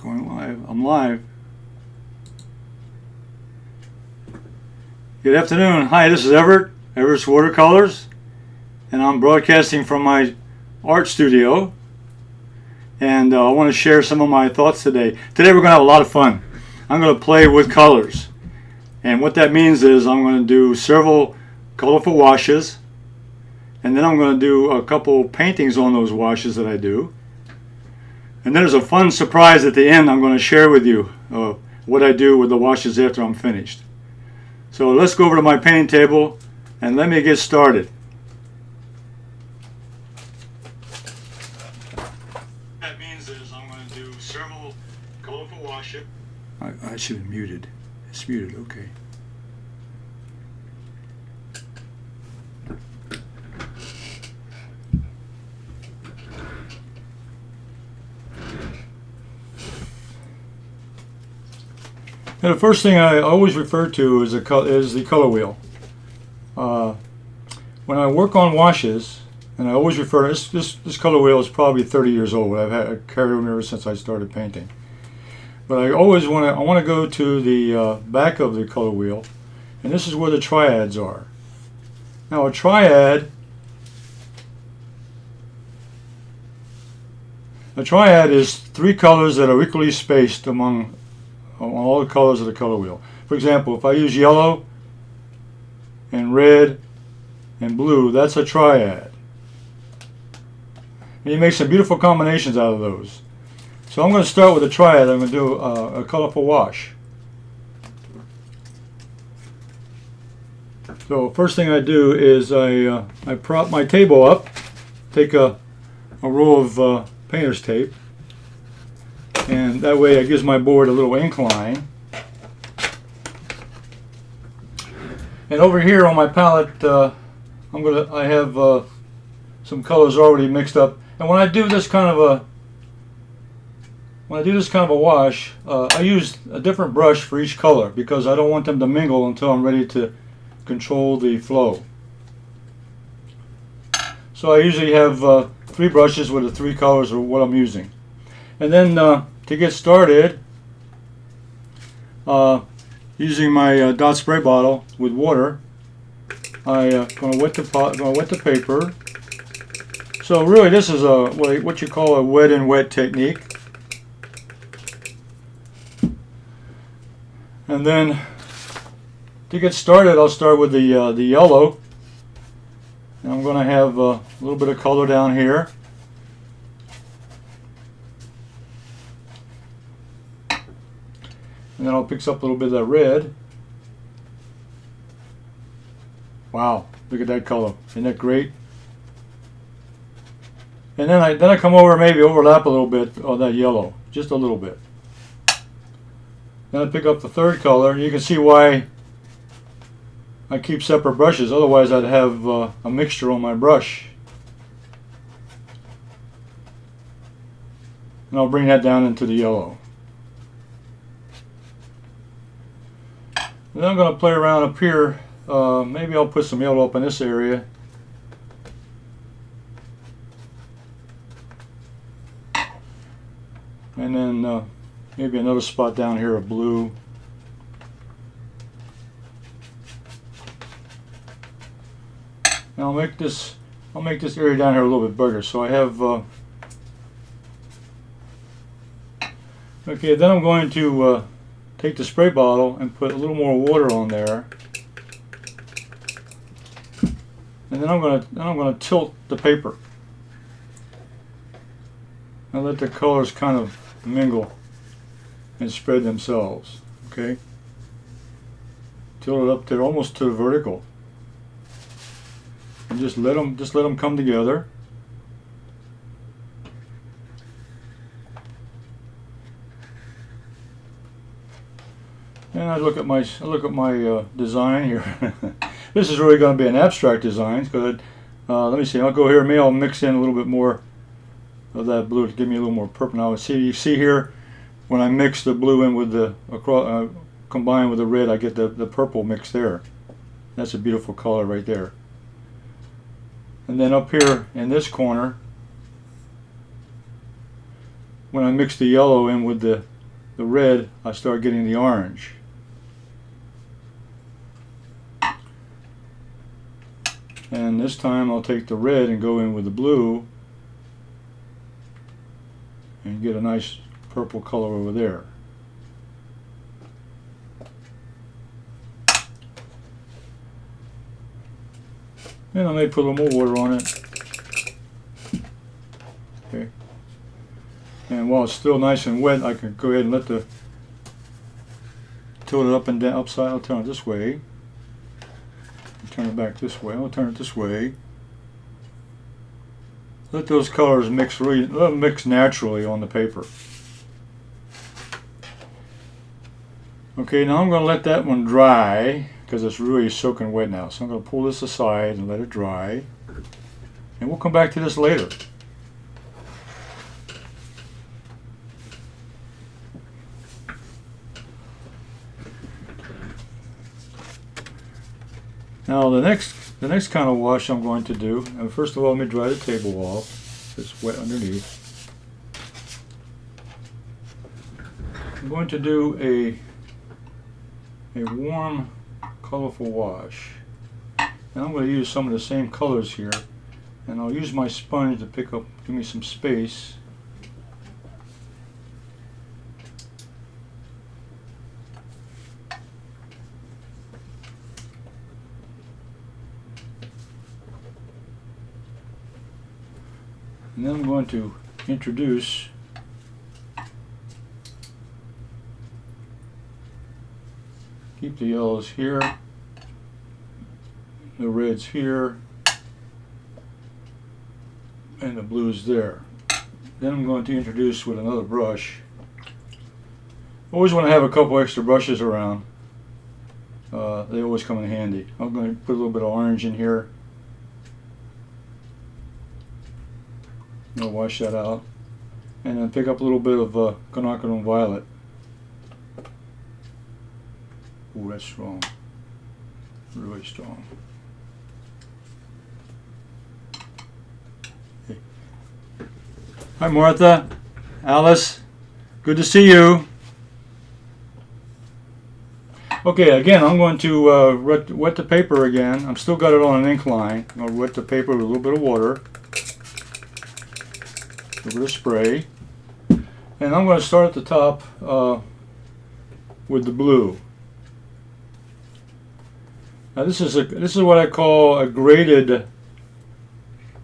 Going live. I'm live. Good afternoon. Hi, this is Everett, Everett's Watercolors, and I'm broadcasting from my art studio. And I want to share some of my thoughts today. Today we're going to have a lot of fun. I'm going to play with colors. And what that means is I'm going to do several colorful washes. And then I'm going to do a couple paintings on those washes that I do. And then there's a fun surprise at the end I'm going to share with you what I do with the washes after I'm finished. So let's go over to my painting table and let me get started. What that means is I'm going to do several colorful washes. I should have muted. It's muted, okay. And the first thing I always refer to is the color wheel. When I work on washes, and I always refer to this color wheel is probably 30 years old. I've carried it with me ever since I started painting. But I always want to go to the back of the color wheel, and this is where the triads are. Now a triad is three colors that are equally spaced among all the colors of the color wheel. For example, if I use yellow and red and blue, that's a triad. And you make some beautiful combinations out of those. So I'm going to start with a triad. I'm going to do a colorful wash. So first thing I do is I prop my table up, take a roll of painter's tape, and that way it gives my board a little incline. And over here on my palette, I have some colors already mixed up. And when I do this kind of a wash, I use a different brush for each color because I don't want them to mingle until I'm ready to control the flow. So I usually have 3 brushes with the 3 colors or what I'm using. And then to get started, using my dot spray bottle with water, I'm going to wet the paper. So really, this is what you call a wet and wet technique. And then to get started, I'll start with the yellow, and I'm going to have a little bit of color down here. And then I'll pick up a little bit of that red. Wow, look at that color. Isn't that great? And then I come over, maybe overlap a little bit of that yellow, just a little bit. Then I pick up the third color, and you can see why I keep separate brushes. Otherwise I'd have a mixture on my brush. And I'll bring that down into the yellow. And then I'm going to play around up here. Maybe I'll put some yellow up in this area. And then maybe another spot down here of blue. Now I'll make this area down here a little bit bigger. So I have okay. Then I'm going to take the spray bottle and put a little more water on there, and then I'm going to tilt the paper and let the colors kind of mingle and spread themselves. Okay, tilt it up there almost to the vertical, and just let them come together. And I look at my design here. This is really going to be an abstract design. Because let me see. I'll go here. Maybe I'll mix in a little bit more of that blue to give me a little more purple. Now you see here when I mix the blue in with the combined with the red, I get the purple mix there. That's a beautiful color right there. And then up here in this corner, when I mix the yellow in with the the red, I start getting the orange. And this time I'll take the red and go in with the blue and get a nice purple color over there. And I may put a little more water on it. Okay. And while it's still nice and wet, I can go ahead and let the tilt it up and down, upside. I'll turn it this way. Turn it back this way. I'll turn it this way. Let those colors mix mix naturally on the paper. Okay, now I'm going to let that one dry because it's really soaking wet now. So I'm going to pull this aside and let it dry. And we'll come back to this later. Now the next kind of wash I'm going to do, first of all, let me dry the table off. It's wet underneath. I'm going to do a warm, colorful wash. And I'm going to use some of the same colors here, and I'll use my sponge to give me some space. And then I'm going to introduce keep the yellows here, the reds here, and the blues there. Then I'm going to introduce with another brush. Always want to have a couple extra brushes around. They always come in handy. I'm going to put a little bit of orange in here. I'll wash that out, and then pick up a little bit of quinacridone violet. Ooh, that's strong, really strong. Hey. Hi, Martha, Alice, good to see you. Okay, again, I'm going to wet the paper again. I'm still got it on an incline. I'm going to wet the paper with a little bit of water. A little bit of spray, and I'm going to start at the top with the blue. Now this is what I call a graded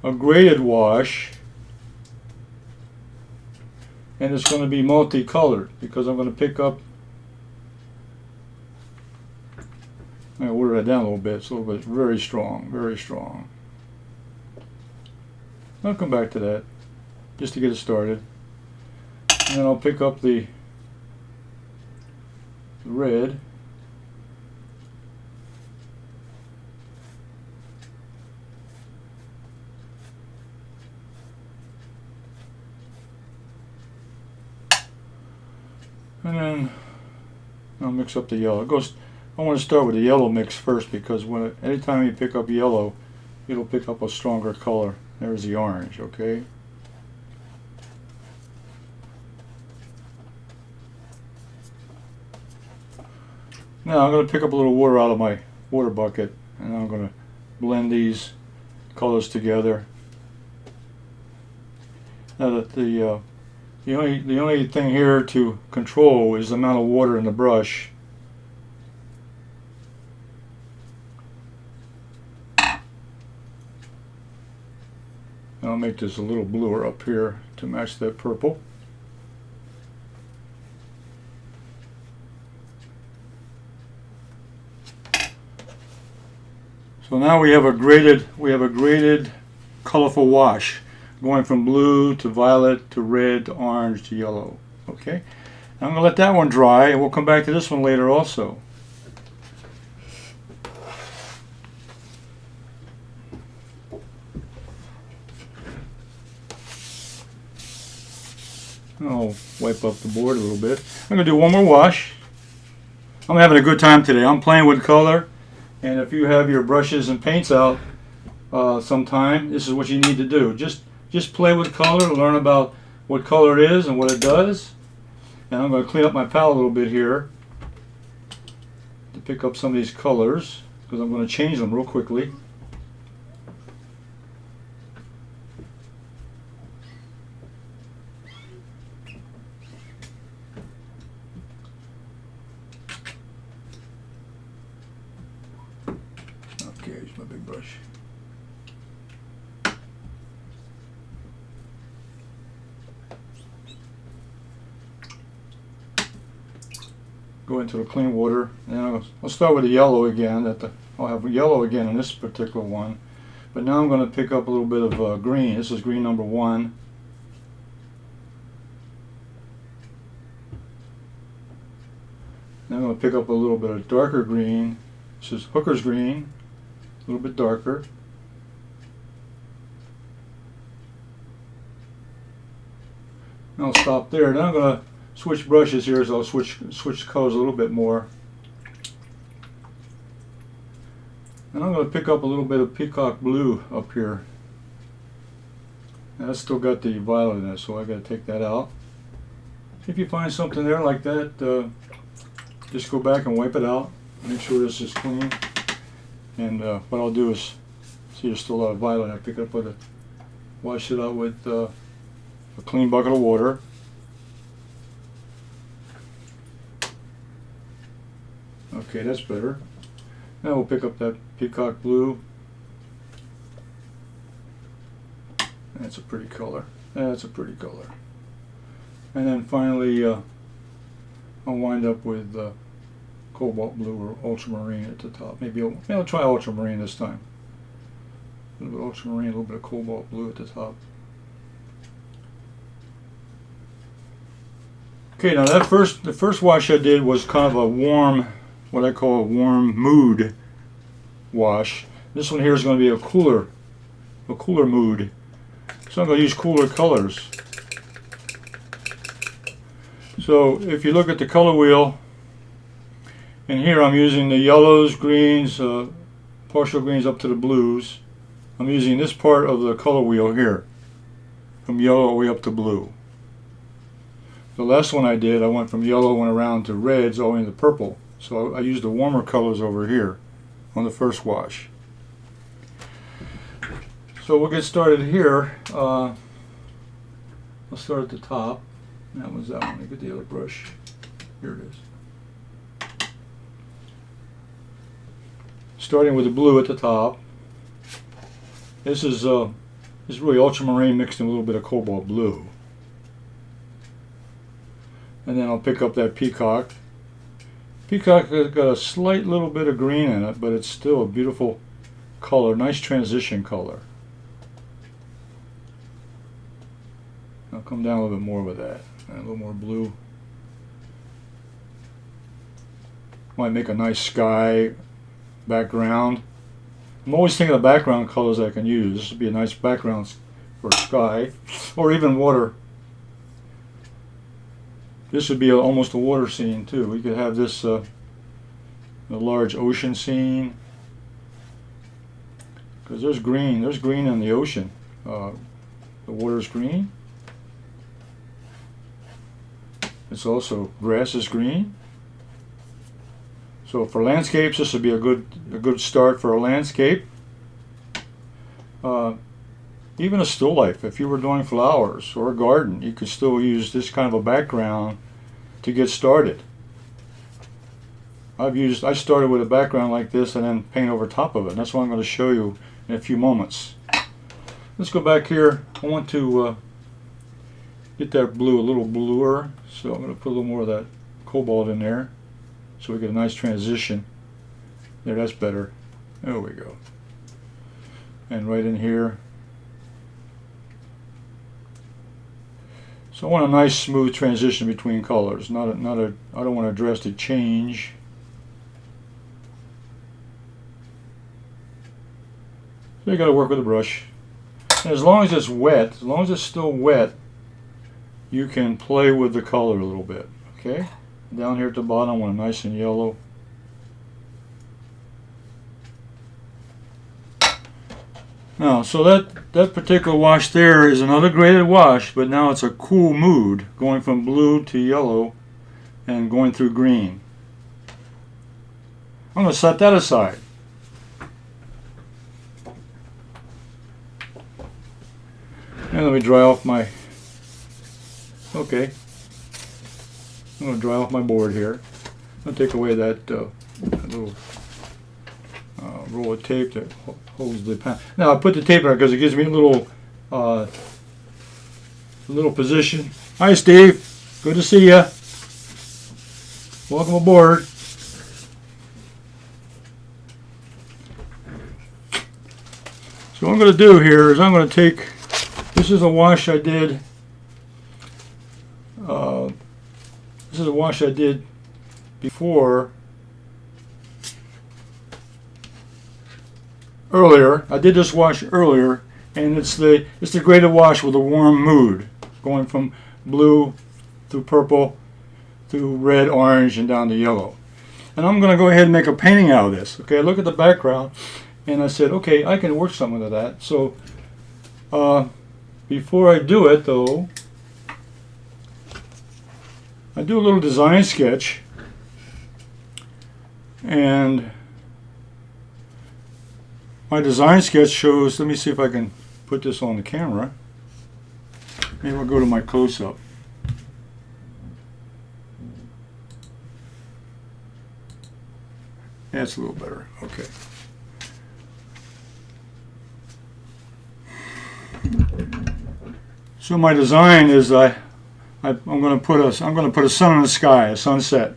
wash, and it's going to be multicolored because I'm going to pick up. I'm going to water that down a little bit. It's a little bit very strong, very strong. I'll come back to that just to get it started, and then I'll pick up the red, and then I'll mix up the yellow. I want to start with the yellow mix first because anytime you pick up yellow, it'll pick up a stronger color. There's the orange, okay? Now I'm going to pick up a little water out of my water bucket, and I'm going to blend these colors together. Now the only thing here to control is the amount of water in the brush. And I'll make this a little bluer up here to match that purple. So now we have a graded colorful wash going from blue to violet to red to orange to yellow. Okay, I'm going to let that one dry, and we'll come back to this one later also. I'll wipe up the board a little bit. I'm going to do one more wash. I'm having a good time today. I'm playing with color. And if you have your brushes and paints out sometime, this is what you need to do. Just play with color, learn about what color is and what it does. And I'm going to clean up my palette a little bit here to pick up some of these colors, because I'm going to change them real quickly. Okay, here's my big brush. Go into the clean water, and I'll start with the yellow again. I'll have yellow again in this particular one, but now I'm going to pick up a little bit of green. This is green number 1. Now I'm going to pick up a little bit of darker green. This is Hooker's green, a little bit darker. And I'll stop there. Then I'm going to switch brushes here, so I'll switch colors a little bit more. And I'm going to pick up a little bit of peacock blue up here. And that's still got the violet in it, so I got to take that out. If you find something there like that, just go back and wipe it out. Make sure this is clean. And what I'll do is, see there's still a lot of violet. I pick it up with wash it out with a clean bucket of water. Okay, that's better. Now we'll pick up that peacock blue. That's a pretty color. That's a pretty color. And then finally, I'll wind up with cobalt blue or ultramarine at the top. Maybe I'll try ultramarine this time. A little bit of ultramarine, a little bit of cobalt blue at the top. Okay, now the first wash I did was kind of a warm, what I call a warm mood wash. This one here is going to be a cooler mood. So I'm going to use cooler colors. So if you look at the color wheel, and here I'm using the yellows, greens, partial greens up to the blues. I'm using this part of the color wheel here, from yellow all the way up to blue. The last one I did, I went from yellow, went around to reds, all the way into purple. So I used the warmer colors over here on the first wash. So we'll get started here. I'll start at the top. That was that one. Let me get the other brush. Here it is. Starting with the blue at the top. This is really ultramarine mixed in a little bit of cobalt blue. And then I'll pick up that peacock. Peacock has got a slight little bit of green in it, but it's still a beautiful color, nice transition color. I'll come down a little bit more with that, and a little more blue. Might make a nice sky background. I'm always thinking of background colors I can use. This would be a nice background for sky, or even water. This would be almost a water scene too. We could have this a large ocean scene, because there's green in the ocean. The water's green. It's also grass is green. So for landscapes, this would be a good start for a landscape. Even a still life, if you were doing flowers or a garden, you could still use this kind of a background to get started. I started with a background like this and then paint over top of it. And that's what I'm going to show you in a few moments. Let's go back here. I want to get that blue a little bluer, so I'm going to put a little more of that cobalt in there so we get a nice transition. There, that's better. There we go. And right in here. So I want a nice smooth transition between colors. I don't want a drastic change. So you got to work with the brush. And as long as it's wet, as long as it's still wet, you can play with the color a little bit. Okay? Down here at the bottom, I want a nice and yellow. Now, so that particular wash there is another graded wash, but now it's a cool mood, going from blue to yellow and going through green. I'm going to set that aside. And let me dry off my, okay, I'm going to dry off my board here. I'll take away that little roll of tape that holds the pen. Now I put the tape on because it gives me a little position. Hi Steve, good to see you. Welcome aboard. So what I'm going to do here is I'm going to take, this is a wash I did, before, earlier. I did this wash earlier, and it's the graded wash with a warm mood, going from blue through purple through red, orange, and down to yellow. And I'm going to go ahead and make a painting out of this. Okay, I look at the background, and I said, okay, I can work something with that. So before I do it, though, I do a little design sketch, and my design sketch shows, let me see if I can put this on the camera. Maybe I'll go to my close-up. That's a little better. Okay. So my design is I'm going to put a sun in the sky, a sunset,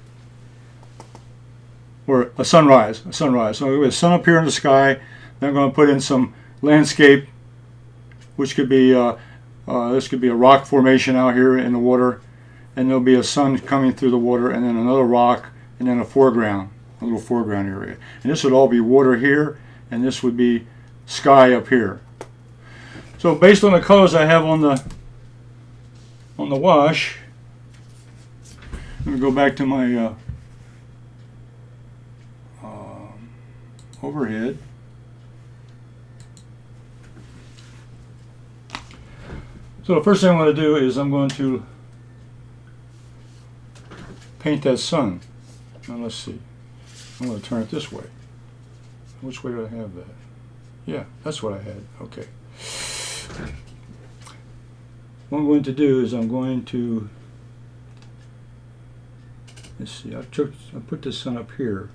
or a sunrise. So I'm going to put a sun up here in the sky. Then I'm going to put in some landscape, which could be this could be a rock formation out here in the water, and there'll be a sun coming through the water, and then another rock, and then a foreground, a little foreground area. And this would all be water here, and this would be sky up here. So based on the colors I have on the wash, let me go back to my overhead. So the first thing I'm going to do is I'm going to paint that sun. Now let's see. I'm going to turn it this way. Which way do I have that? Yeah, that's what I had. Okay. What I'm going to do is I'm going to, let's see, I put the sun up here.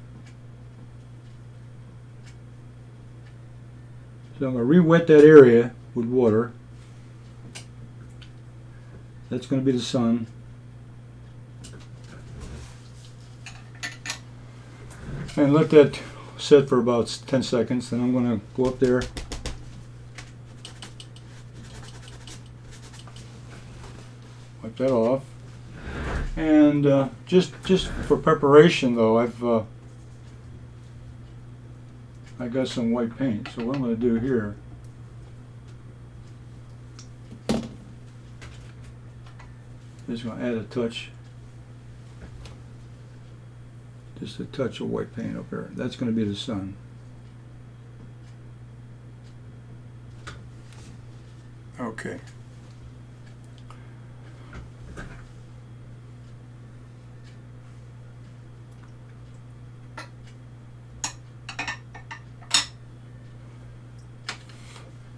So I'm going to re-wet that area with water. That's going to be the sun. And let that set for about 10 seconds. Then I'm going to go up there. Wipe that off. And just for preparation though, I got some white paint. So what I'm going to do here, just going to add a touch, just a touch of white paint up there. That's going to be the sun. Okay.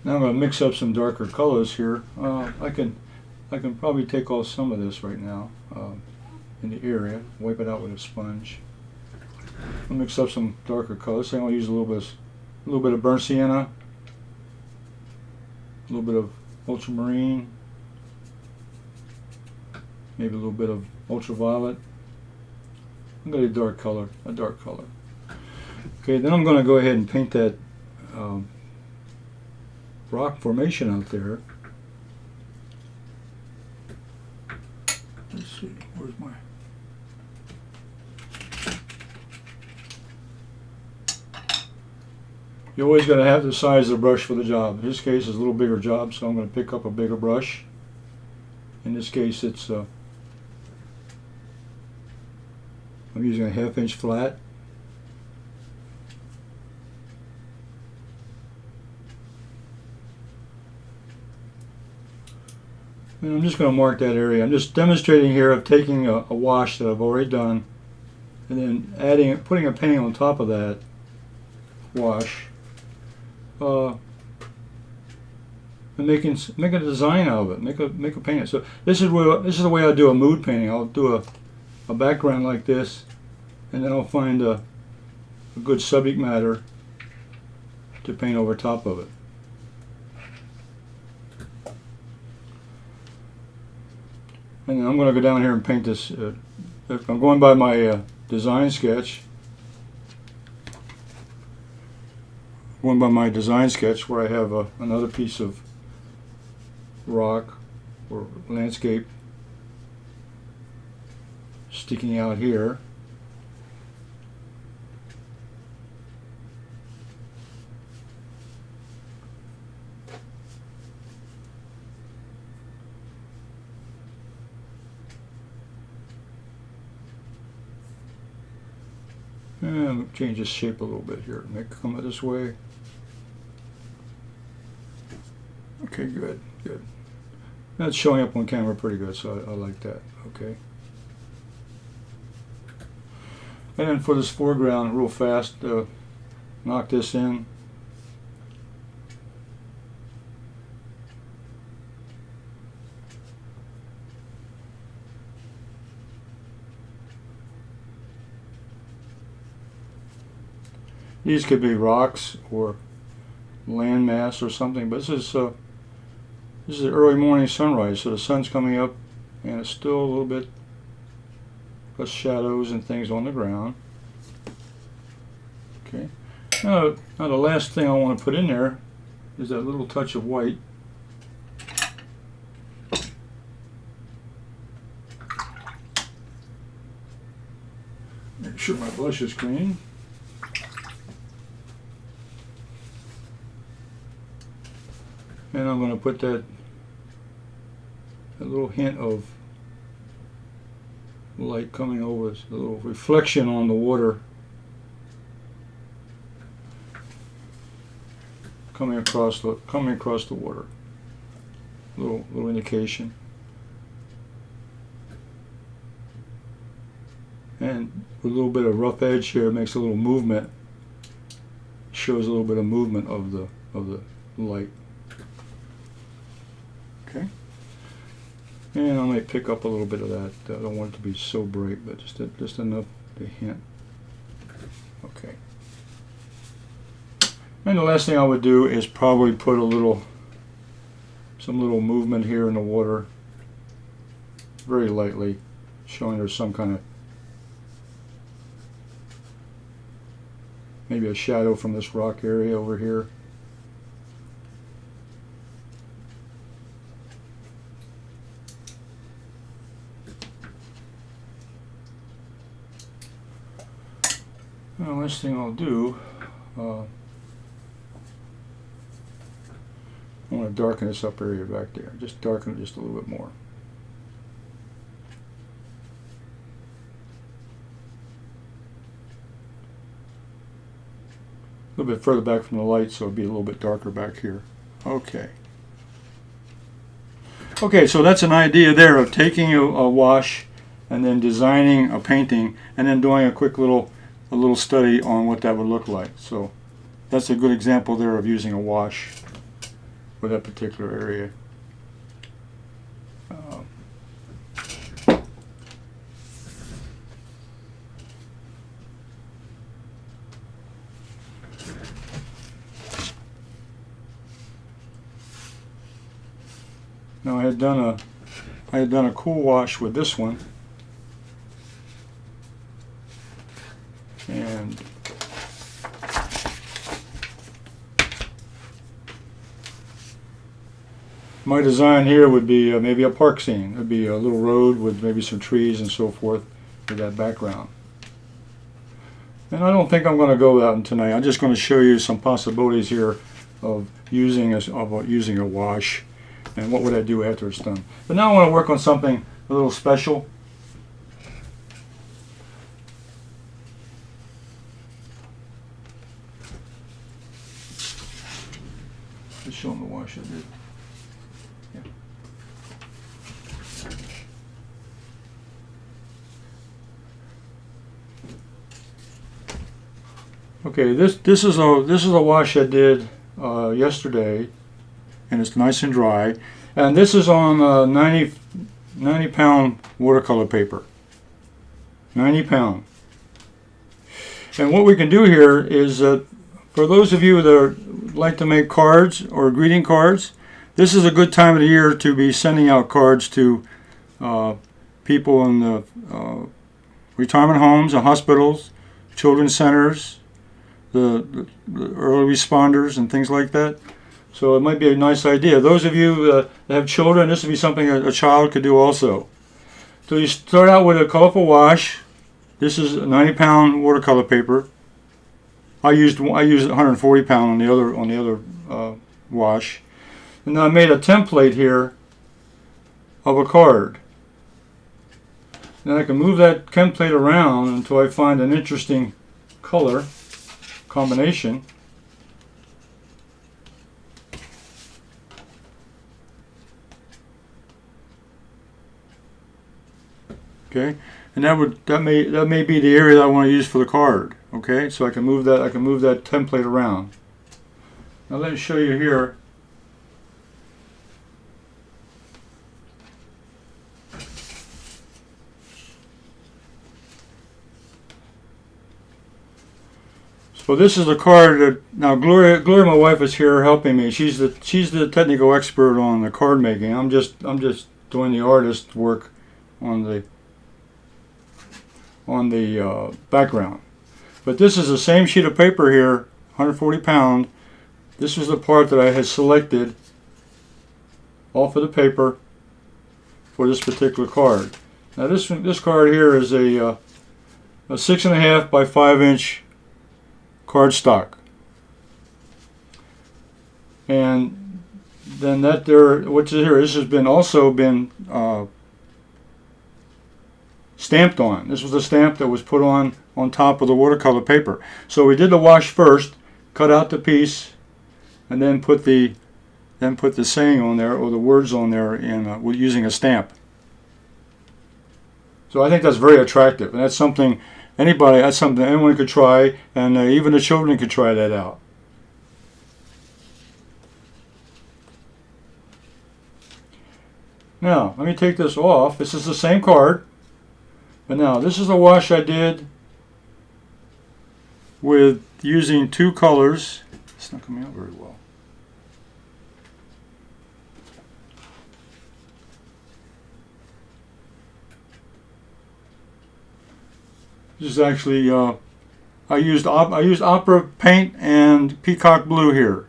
Now I'm going to mix up some darker colors here. I can probably take off some of this right now in the area, wipe it out with a sponge. I'll mix up some darker colors. So I'm going to use a little bit of burnt sienna, a little bit of ultramarine, maybe a little bit of ultraviolet. I'm going to do a dark color. Okay, then I'm going to go ahead and paint that rock formation out there. Let's see, where's my... You always got to have the size of the brush for the job. In this case, it's a little bigger job, so I'm going to pick up a bigger brush. In this case, it's I'm using a 1/2 inch flat. And I'm just going to mark that area. I'm just demonstrating here of taking a wash that I've already done and then putting a paint on top of that wash, and make a design out of it. Make a painting. So this is the way I do a mood painting. I'll do a background like this, and then I'll find a good subject matter to paint over top of it. And then I'm going to go down here and paint this. If I'm going by my design sketch, where I have another piece of rock or landscape sticking out here. And change this shape a little bit here. Make it come this way. Okay, good. That's showing up on camera pretty good, so I like that. Okay. And then for this foreground, real fast, knock this in. These could be rocks or landmass or something, but this is the early morning sunrise, so the sun's coming up and it's still a little bit of shadows and things on the ground. Okay. Now the last thing I want to put in there is that little touch of white. Make sure my brush is clean. And I'm going to put that little hint of light coming over, a little reflection on the water coming across the water. Little indication. And with a little bit of rough edge here, makes a little movement. Shows a little bit of movement of the light. Okay, and I might pick up a little bit of that. I don't want it to be so bright, but just enough to hint. Okay. And the last thing I would do is probably put some little movement here in the water, very lightly, showing there's some kind of maybe a shadow from this rock area over here. The last thing I'll do, I want to darken this up area back there. Just darken it just a little bit more. A little bit further back from the light, so it'll be a little bit darker back here. Okay. Okay, so that's an idea there of taking a wash and then designing a painting and then doing a quick little study on what that would look like. So that's a good example there of using a wash for that particular area. Now I had done a cool wash with this one. And my design here would be maybe a park scene. It would be a little road with maybe some trees and so forth with that background. And I don't think I'm going to go that tonight. I'm just going to show you some possibilities here of using a wash and what would I do after it's done. But now I want to work on something a little special. Just show them the wash I did. Yeah. Okay, this is a wash I did yesterday, and it's nice and dry. And this is on 90 pound watercolor paper. 90 pound. And what we can do here is for those of you that like to make cards or greeting cards, this is a good time of the year to be sending out cards to people in the retirement homes and hospitals, children's centers, the early responders and things like that. So it might be a nice idea. Those of you that have children, this would be something a child could do also. So you start out with a colorful wash. This is a 90 pound watercolor paper. I used 140 pound on the other wash. And then I made a template here of a card. Then I can move that template around until I find an interesting color combination. Okay, and that may be the area that I want to use for the card. Okay, so I can move that template around. Now let me show you here. So this is the card that now Gloria, my wife, is here helping me. She's the technical expert on the card making. I'm just doing the artist work on the background. But this is the same sheet of paper here, 140 pound. This was the part that I had selected off of the paper for this particular card. Now this card here is a 6.5 by 5 inch cardstock, and then what's here? This has also been stamped on. This was a stamp that was put on top of the watercolor paper. So we did the wash first, cut out the piece, and then put the saying on there or the words on there using a stamp. So I think that's very attractive, and that's something anyone could try, and even the children could try that out. Now let me take this off. This is the same card. But now, this is a wash I did with using two colors. It's not coming out very well. This is actually I used opera paint and peacock blue here.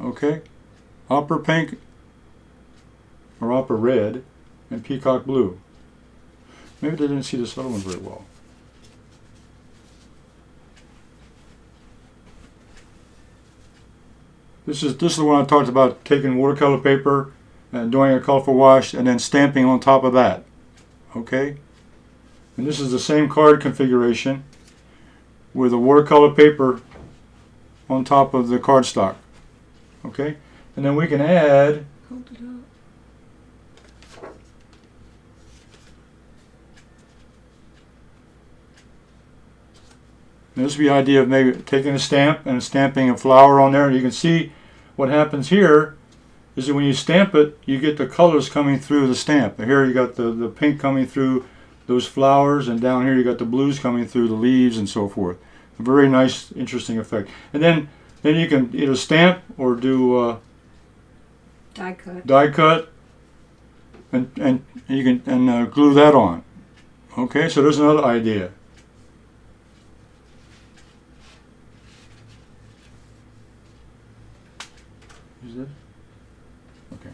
Okay, opera pink or opera red and peacock blue. Maybe they didn't see this other one very well. This is the one I talked about, taking watercolor paper and doing a colorful wash and then stamping on top of that. Okay? And this is the same card configuration with a watercolor paper on top of the cardstock. Okay? And then we can add... Hold it up. This would be the idea of maybe taking a stamp and stamping a flower on there. And you can see what happens here is that when you stamp it, you get the colors coming through the stamp. And here you got the pink coming through those flowers, and down here you got the blues coming through the leaves and so forth. A very nice, interesting effect. And then you can either stamp or do die cut, and you can glue that on. Okay, so there's another idea. Is it? Okay.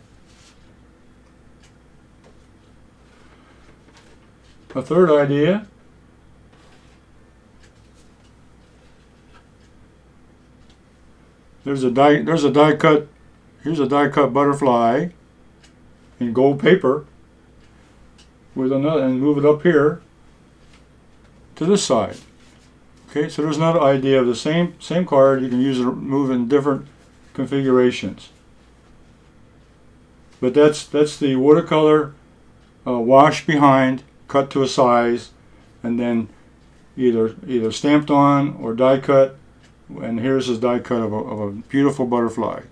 A third idea. There's a die cut. Here's a die cut butterfly in gold paper with another, and move it up here to this side. Okay, so there's another idea of the same card. You can use it, move in different configurations. But that's the watercolor wash behind, cut to a size, and then either stamped on or die cut. And here's his die cut of a beautiful butterfly.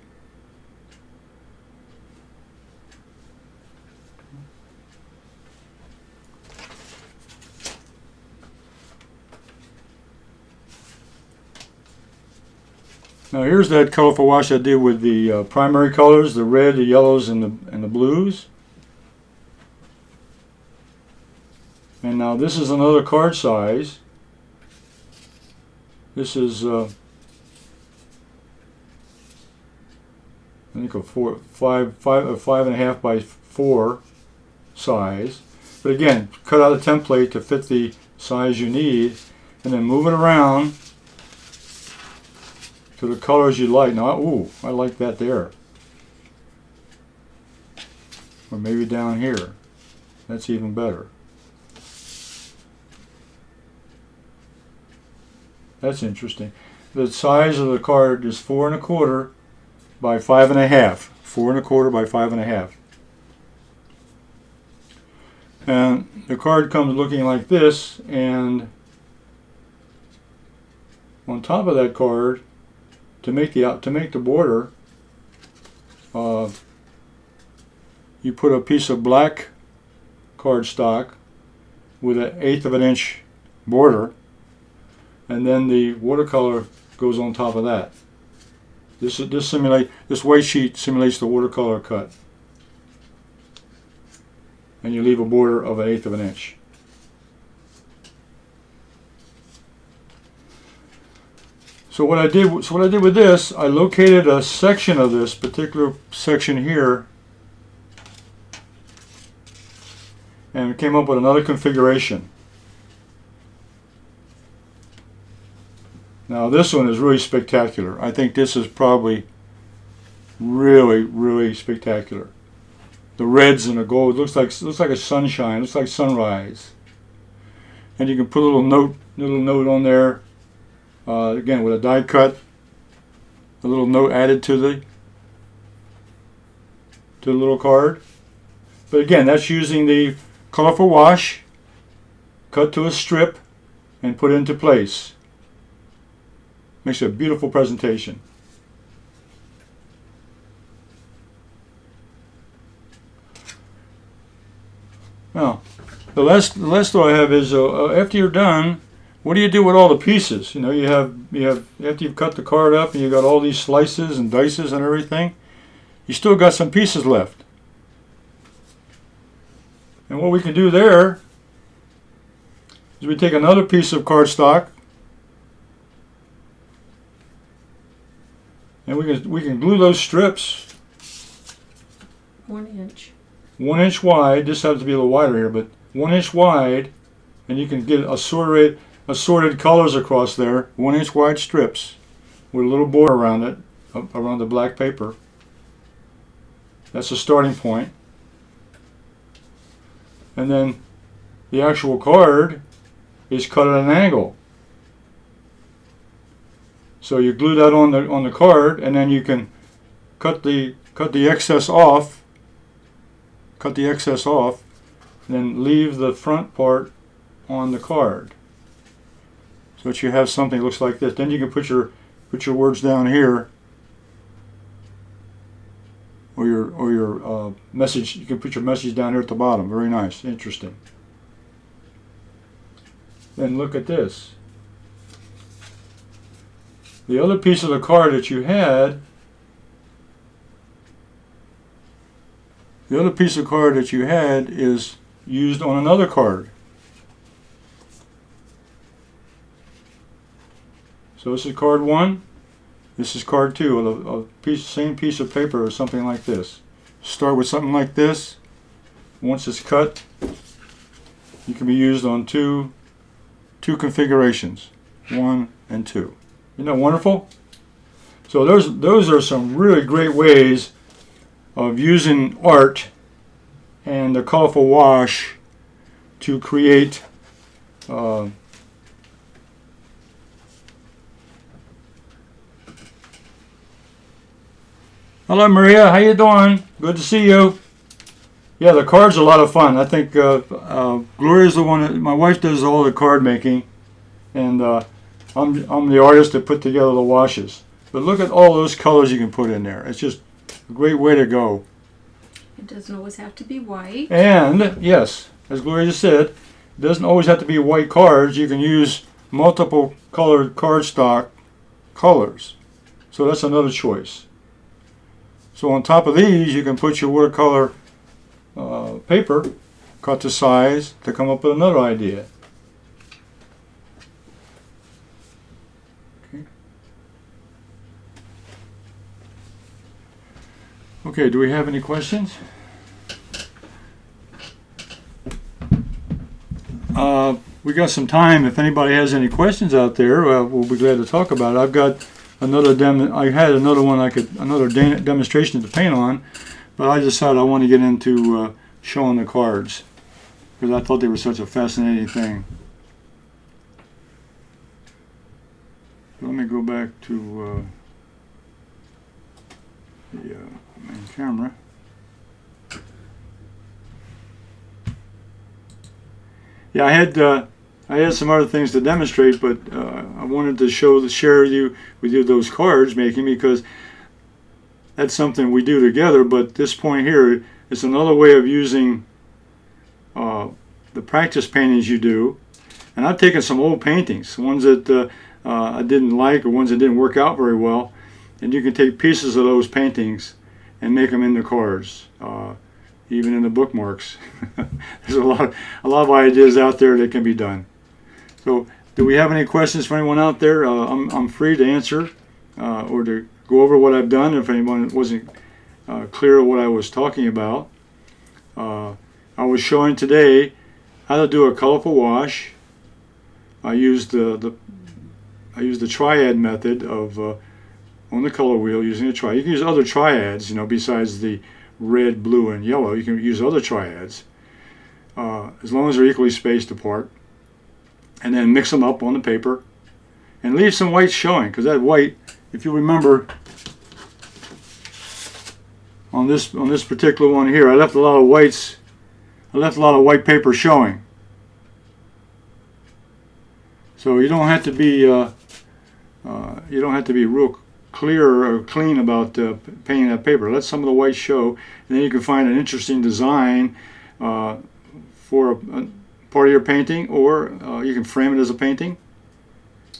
Now here's that colorful wash I did with the primary colors, the red, the yellows, and the blues. And now this is another card size. This is I think a 5.5 by 4 size. But again, cut out a template to fit the size you need, and then move it around to the colors you like. Now, ooh, I like that there. Or maybe down here. That's even better. That's interesting. The size of the card is 4 1/4 by 5 1/2. 4 1/4 by 5 1/2. And the card comes looking like this, and on top of that card, to make the border, you put a piece of black cardstock with an 1/8 of an inch border, and then the watercolor goes on top of that. This white sheet simulates the watercolor cut, and you leave a border of 1/8 of an inch. So what I did with this, I located a section of this particular section here, and came up with another configuration. Now this one is really spectacular. I think this is probably really, really spectacular. The reds and the gold looks like a sunshine. Looks like sunrise. And you can put a little note on there. Again, with a die cut, a little note added to the little card. But again, that's using the colorful wash, cut to a strip, and put into place. Makes a beautiful presentation. Now, the last thought I have is after you're done, what do you do with all the pieces? You know, you have after you've cut the card up and you got all these slices and dices and everything, you still got some pieces left. And what we can do there is we take another piece of cardstock, and we can glue those strips 1 inch. 1 inch wide. This has to be a little wider here, but 1 inch wide, and you can get assorted colors across there. 1 inch wide strips with a little border around it, around the black paper. That's a starting point. And then the actual card is cut at an angle. So you glue that on the card, and then you can cut the excess off. Cut the excess off, and then leave the front part on the card, so that you have something that looks like this. Then you can put your words down here, or your message. You can put your message down here at the bottom. Very nice, interesting. Then look at this. The other piece of the card that you had. The other piece of card that you had is used on another card. So this is card 1. This is card 2. Same piece of paper or something like this. Start with something like this. Once it's cut, you can be used on two configurations, 1 and 2. Isn't that wonderful? So those are some really great ways of using art and the colorful wash to create hello Maria, how you doing? Good to see you. Yeah, the card's a lot of fun. I think Gloria's the one my wife does all the card making, and I'm the artist that put together the washes. But look at all those colors you can put in there. It's just a great way to go. It doesn't always have to be white. And yes, as Gloria just said, it doesn't always have to be white cards. You can use multiple colored cardstock colors. So that's another choice. So on top of these, you can put your watercolor paper, cut to size to come up with another idea. Okay, do we have any questions? We got some time. If anybody has any questions out there, we'll be glad to talk about it. I've got another I had another one another demonstration to paint on, but I decided I want to get into showing the cards because I thought they were such a fascinating thing. Let me go back to the main camera. Yeah, I had some other things to demonstrate, but I wanted to share with you those cards making, because that's something we do together. But this point here is another way of using the practice paintings you do. And I've taken some old paintings, ones that I didn't like or ones that didn't work out very well, and you can take pieces of those paintings and make them into cards, even in the bookmarks. There's a lot of ideas out there that can be done. So, do we have any questions for anyone out there? I'm free to answer or to go over what I've done if anyone wasn't clear of what I was talking about. I was showing today how to do a colorful wash. I used the triad method of on the color wheel using a triad. You can use other triads, besides the red, blue, and yellow. You can use other triads as long as they're equally spaced apart, and then mix them up on the paper and leave some white showing, because that white, if you remember, on this particular one here, I left a lot of whites. I left a lot of white paper showing. So you don't have to be real clear or clean about painting that paper. Let some of the white show, and then you can find an interesting design for a part of your painting, or you can frame it as a painting,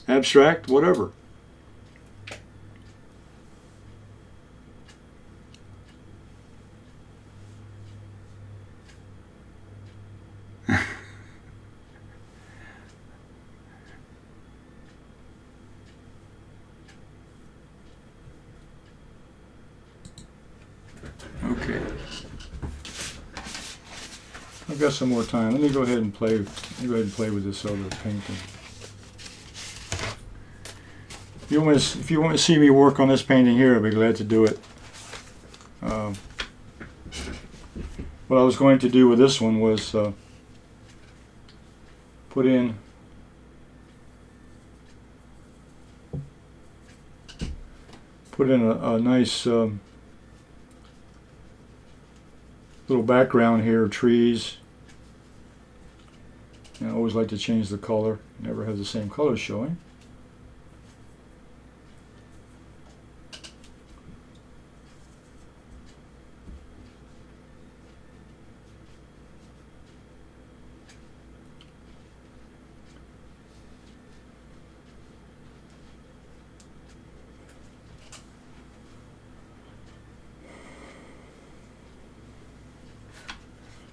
abstract, whatever. Okay. I've got some more time. Let me go ahead and play. With this other painting. If you want to see me work on this painting here, I'll be glad to do it. What I was going to do with this one was put in a nice little background here, trees. And I always like to change the color, never have the same color showing.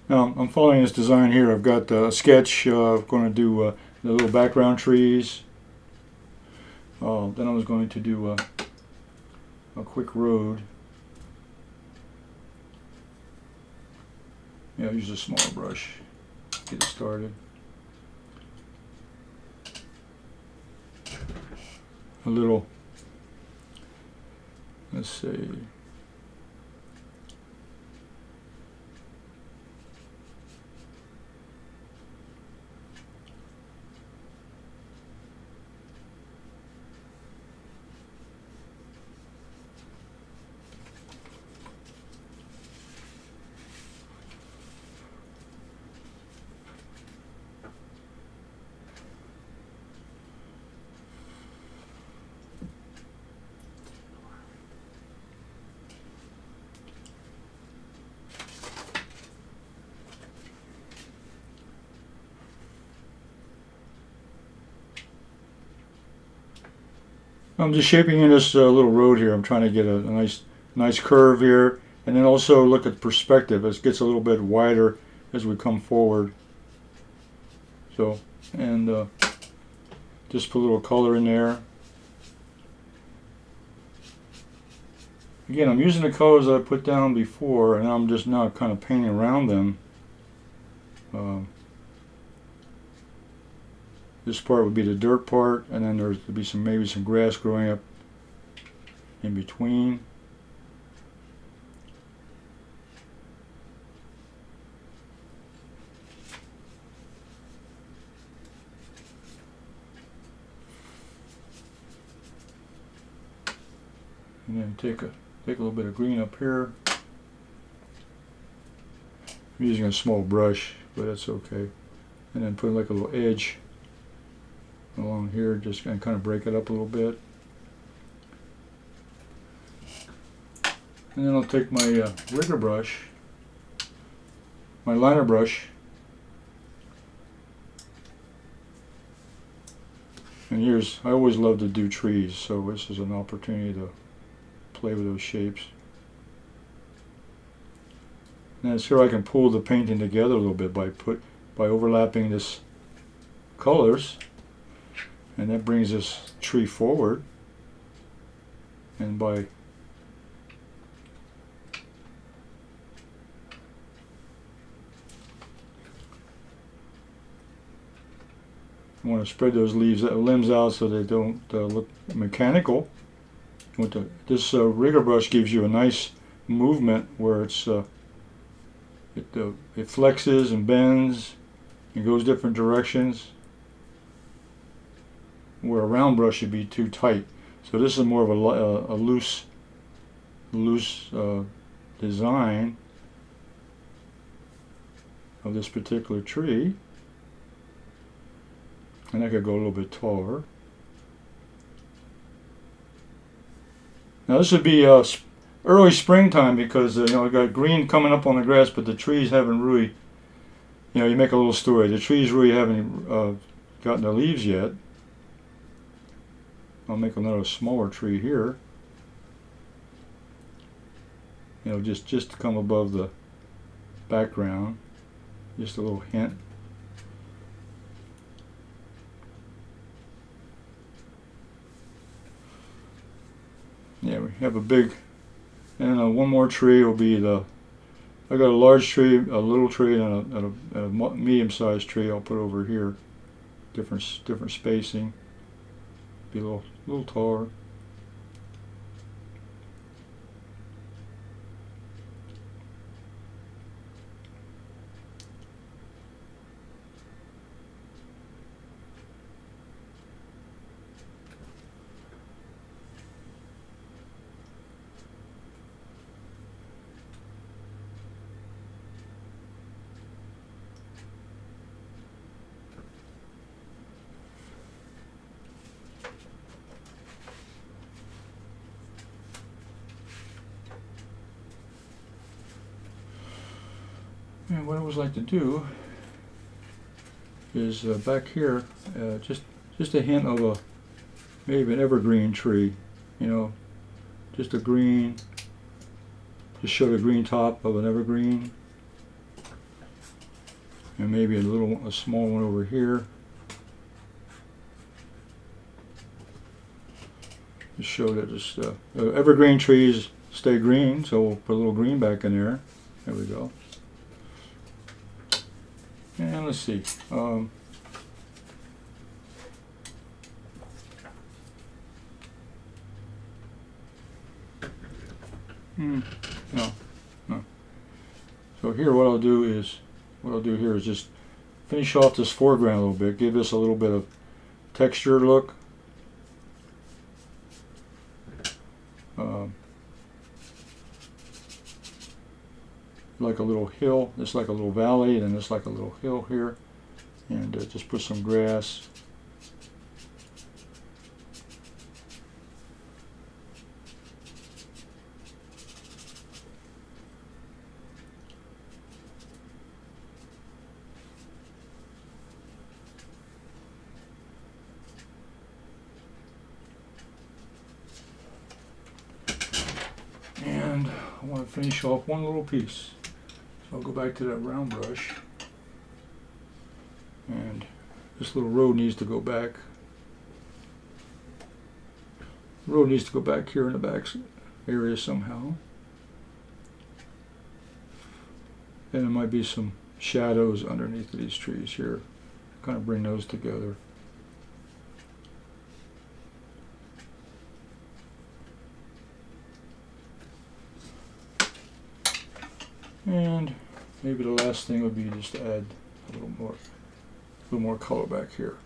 Now, I'm following this design here. I've got a sketch. I'm going to do the little background trees. Then I was going to do a quick road. Yeah, use a smaller brush. Get it started. A little, let's see. I'm just shaping in this little road here. I'm trying to get a nice curve here, and then also look at perspective. It gets a little bit wider as we come forward. So, and just put a little color in there. Again, I'm using the colors that I put down before, and I'm just now kind of painting around them. This part would be the dirt part, and then there's to be maybe some grass growing up in between. And then take a little bit of green up here. I'm using a small brush, but that's okay. And then put like a little edge along here, just kind of break it up a little bit. And then I'll take my rigger brush, my liner brush, and here's, I always love to do trees, so this is an opportunity to play with those shapes. And it's here I can pull the painting together a little bit by overlapping this colors, and that brings this tree forward. And by I want to spread those limbs out so they don't look mechanical. This rigger brush gives you a nice movement where it flexes and bends and goes different directions, where a round brush should be too tight. So this is more of a loose design of this particular tree. And I could go a little bit taller. Now this would be early springtime, because I got green coming up on the grass, but the trees haven't really, you make a little story. The trees really haven't gotten the leaves yet. I'll make another smaller tree here. Just to come above the background. Just a little hint. Yeah, we have a big, and one more tree will be I got a large tree, a little tree, and a medium-sized tree I'll put over here. Different spacing. Be a little taller. And what I always like to do is back here, just a hint of maybe an evergreen tree, just a green, just show the green top of an evergreen, and maybe a small one over here. Just show that evergreen trees stay green, so we'll put a little green back in there. There we go. And let's see. No. So here, what I'll do here is just finish off this foreground a little bit. Give this a little bit of textured look. Like a little hill, just like a little valley, and then just like a little hill here, and just put some grass. want to finish off one little piece. So I'll go back to that round brush. And this little road needs to go back. The road needs to go back here in the back area somehow. And there might be some shadows underneath of these trees here. Kind of bring those together. And maybe the last thing would be just to add a little more color back here.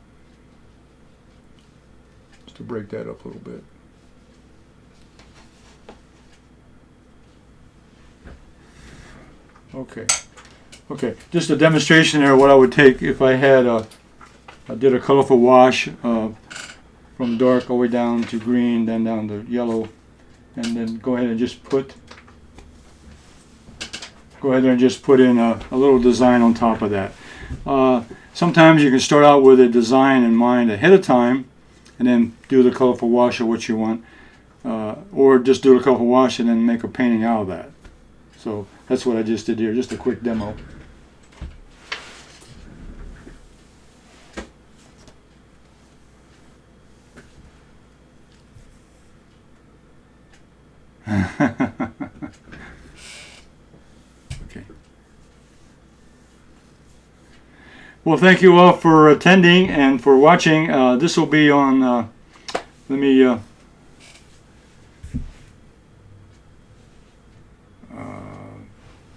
Just to break that up a little bit. Okay, just a demonstration there of what I would take if I had I did a colorful wash from dark all the way down to green, then down to yellow, and then go ahead and just put in a little design on top of that. Sometimes you can start out with a design in mind ahead of time and then do the colorful wash of what you want, or just do the colorful wash and then make a painting out of that. So that's what I just did here, just a quick demo. Okay. Well, thank you all for attending and for watching. This will be on, let me,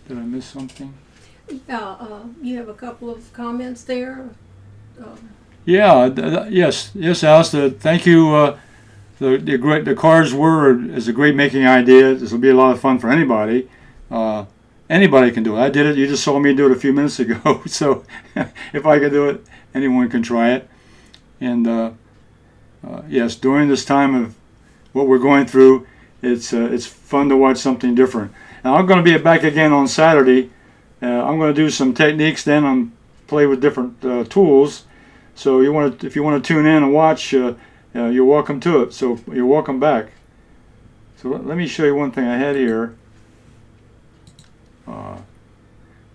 did I miss something? You have a couple of comments there. Yeah, yes, Alice, thank you. The cards is a great making idea. This will be a lot of fun for anybody. Anybody can do it. I did it. You just saw me do it a few minutes ago. So if I can do it, anyone can try it. And yes, during this time of what we're going through, it's fun to watch something different. Now I'm going to be back again on Saturday. I'm going to do some techniques then and play with different tools. So if you want to tune in and watch, you're welcome to it. So you're welcome back. So let me show you one thing I had here.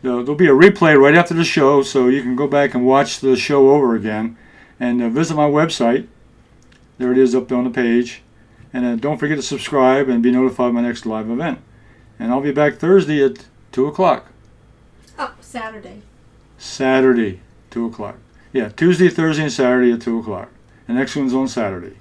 There'll be a replay right after the show, so you can go back and watch the show over again. And visit my website. There it is up there on the page. And don't forget to subscribe and be notified of my next live event. And I'll be back Thursday at 2 o'clock. Oh, Saturday. Saturday, 2 o'clock. Yeah, Tuesday, Thursday, and Saturday at 2 o'clock. The next one's on Saturday.